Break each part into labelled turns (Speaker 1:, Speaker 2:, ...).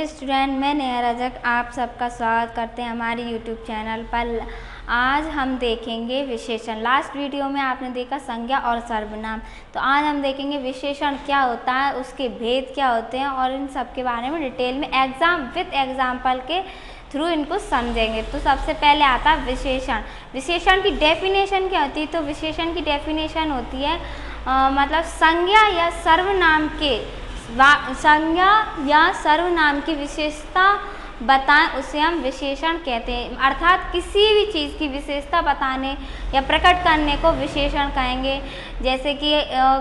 Speaker 1: Hello student, मैं नेहा रजक आप सबका स्वागत करते हैं हमारे यूट्यूब चैनल पर। आज हम देखेंगे विशेषण। लास्ट वीडियो में आपने देखा संज्ञा और सर्वनाम, तो आज हम देखेंगे विशेषण क्या होता है, उसके भेद क्या होते हैं और इन सब के बारे में डिटेल में विद एग्जाम्पल के थ्रू इनको समझेंगे। तो सबसे पहले आता है विशेषण। विशेषण की डेफिनेशन क्या होती है? तो विशेषण की डेफिनेशन होती है मतलब संज्ञा या सर्वनाम की विशेषता बताएं, उसे हम विशेषण कहते हैं। अर्थात किसी भी चीज़ की विशेषता बताने या प्रकट करने को विशेषण कहेंगे। जैसे कि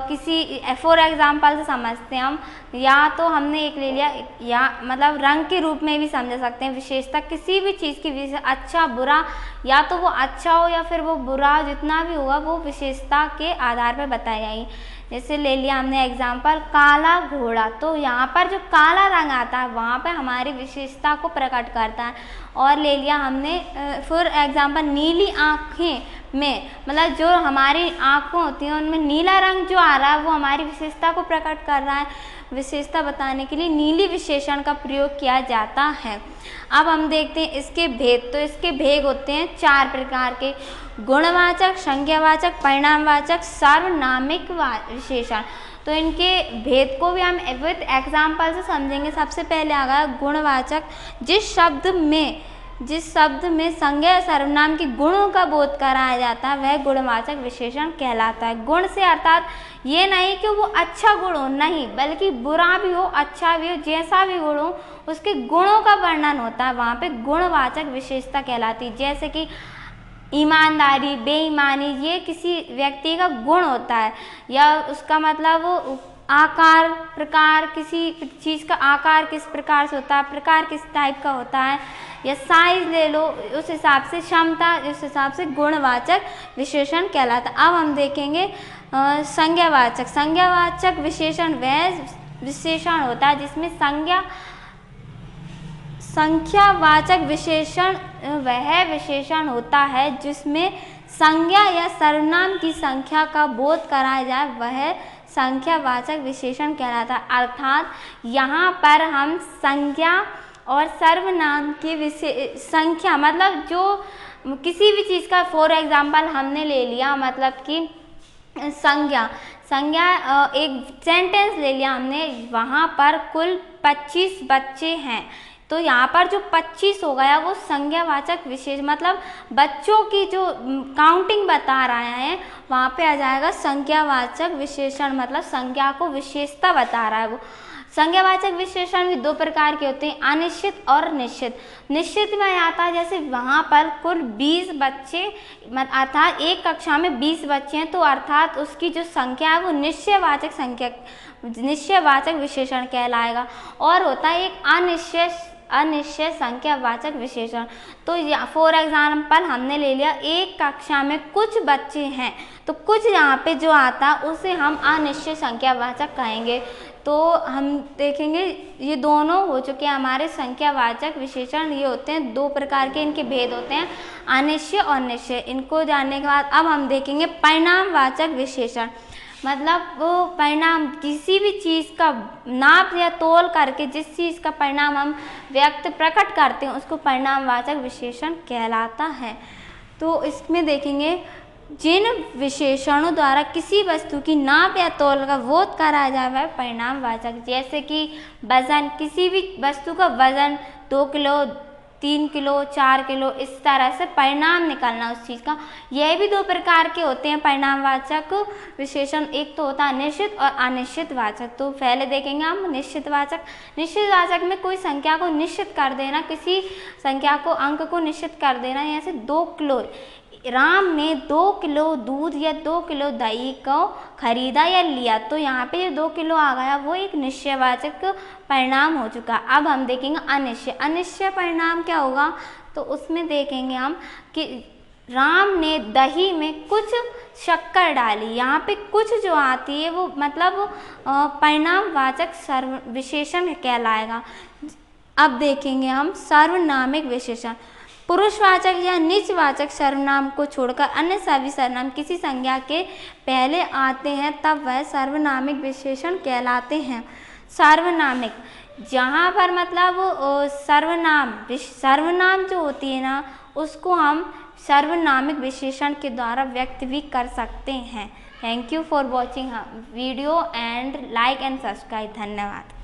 Speaker 1: किसी फॉर एग्जाम्पल से समझते हैं हम, या तो हमने एक ले लिया, या मतलब रंग के रूप में भी समझ सकते हैं। विशेषता किसी भी चीज़ की अच्छा बुरा, या तो वो अच्छा हो या फिर वो बुरा, जितना भी होगा वो विशेषता के आधार पर बताई जाएगी। जैसे ले लिया हमने एग्जाम्पल काला घोड़ा, तो यहाँ पर जो काला रंग आता है वहाँ पे हमारी विशेषता को प्रकट करता है। और ले लिया हमने फॉर एग्जाम्पल नीली आँखें में, मतलब जो हमारी आँखें होती हैं उनमें नीला रंग जो आ रहा है वो हमारी विशेषता को प्रकट कर रहा है। विशेषता बताने के लिए नीली विशेषण का प्रयोग किया जाता है। अब हम देखते हैं इसके भेद। तो इसके भेद होते हैं 4 प्रकार के: गुणवाचक, संज्ञावाचक, परिणामवाचक, सार्वनामिक विशेषण। तो इनके भेद को भी हम विद एग्जाम्पल से समझेंगे। सबसे पहले आ गया गुणवाचक। जिस शब्द में संज्ञा या सर्वनाम के गुणों का बोध कराया जाता है वह गुणवाचक विशेषण कहलाता है। गुण से अर्थात ये नहीं कि वो अच्छा गुण हो, नहीं, बल्कि बुरा भी हो अच्छा भी हो, जैसा भी गुण हो उसके गुणों का वर्णन होता है, वहाँ पे गुणवाचक विशेषता कहलाती है। जैसे कि ईमानदारी, बेईमानी, ये किसी व्यक्ति का गुण होता है, या उसका मतलब आकार, प्रकार, किसी चीज़ का आकार किस प्रकार से होता है, प्रकार किस टाइप का होता है, या साइज ले लो, उस हिसाब से क्षमता, उस हिसाब से गुणवाचक विशेषण कहलाता है। अब हम देखेंगे संज्ञावाचक। संज्ञावाचक विशेषण वह विशेषण होता है जिसमें संख्यावाचक विशेषण वह विशेषण होता है जिसमें संज्ञा या सर्वनाम की संख्या का बोध कराया जाए, वह संख्यावाचक विशेषण कहलाता है। अर्थात यहाँ पर हम संज्ञा और सर्वनाम की संख्या, मतलब जो किसी भी चीज़ का फॉर एग्जाम्पल हमने ले लिया, मतलब कि संज्ञा एक सेंटेंस ले लिया हमने, वहाँ पर कुल 25 बच्चे हैं, तो यहाँ पर जो 25 हो गया वो संज्ञावाचक विशेष, मतलब बच्चों की जो काउंटिंग बता रहा है वहाँ पे आ जाएगा संख्यावाचक विशेषण, मतलब संख्या को विशेषता बता रहा है वो। संज्ञावाचक विशेषण भी 2 प्रकार के होते हैं, अनिश्चित और निश्चित। निश्चित में आता है जैसे वहाँ पर कुल 20 बच्चे, अर्थात एक कक्षा में 20 बच्चे हैं, तो अर्थात उसकी जो संख्या है वो निश्चयवाचक विशेषण कहलाएगा। और होता है एक अनिश्चय संख्यावाचक विशेषण। तो फॉर एग्जाम्पल हमने ले लिया एक कक्षा में कुछ बच्चे हैं, तो कुछ यहाँ पे जो आता है उसे हम अनिश्चय संख्यावाचक कहेंगे। तो हम देखेंगे ये दोनों हो चुके हैं हमारे संख्यावाचक विशेषण। ये होते हैं 2 प्रकार के, इनके भेद होते हैं अनिश्चय और निश्चय। इनको जानने के बाद अब हम देखेंगे परिणामवाचक विशेषण। मतलब वो परिणाम किसी भी चीज़ का नाप या तोल करके जिस चीज़ का परिणाम हम प्रकट करते हैं उसको परिणामवाचक विशेषण कहलाता है। तो इसमें देखेंगे जिन विशेषणों द्वारा किसी वस्तु की नाप या तोल का बोध कराया जाए वह परिणामवाचक। जैसे कि वजन, किसी भी वस्तु का वजन 2 किलो, 3 किलो, 4 किलो, इस तरह से परिणाम निकालना उस चीज़ का। यह भी 2 प्रकार के होते हैं परिणामवाचक विशेषण, एक तो होता है निश्चित और अनिश्चित वाचक। तो पहले देखेंगे हम निश्चित वाचक। निश्चित वाचक में कोई संख्या को निश्चित कर देना, किसी संख्या को, अंक को निश्चित कर देना। जैसे 2 किलो, राम ने 2 किलो दूध या 2 किलो दही को खरीदा या लिया, तो यहाँ पे जो 2 किलो आ गया वो एक निश्चयवाचक परिणाम हो चुका। अब हम देखेंगे अनिश्चय। अनिश्चय परिणाम क्या होगा? तो उसमें देखेंगे हम कि राम ने दही में कुछ शक्कर डाली, यहाँ पे कुछ जो आती है वो मतलब परिणामवाचक विशेषण कहलाएगा। अब देखेंगे हम सार्वनामिक विशेषण। पुरुषवाचक या नीचवाचक सर्वनाम को छोड़कर अन्य सभी सर्वनाम किसी संज्ञा के पहले आते हैं तब वह सार्वनामिक विशेषण कहलाते हैं। सार्वनामिक जहाँ पर मतलब सर्वनाम जो होती है ना, उसको हम सर्वनामिक विशेषण के द्वारा व्यक्त भी कर सकते हैं। Thank you for watching video and like and subscribe. धन्यवाद।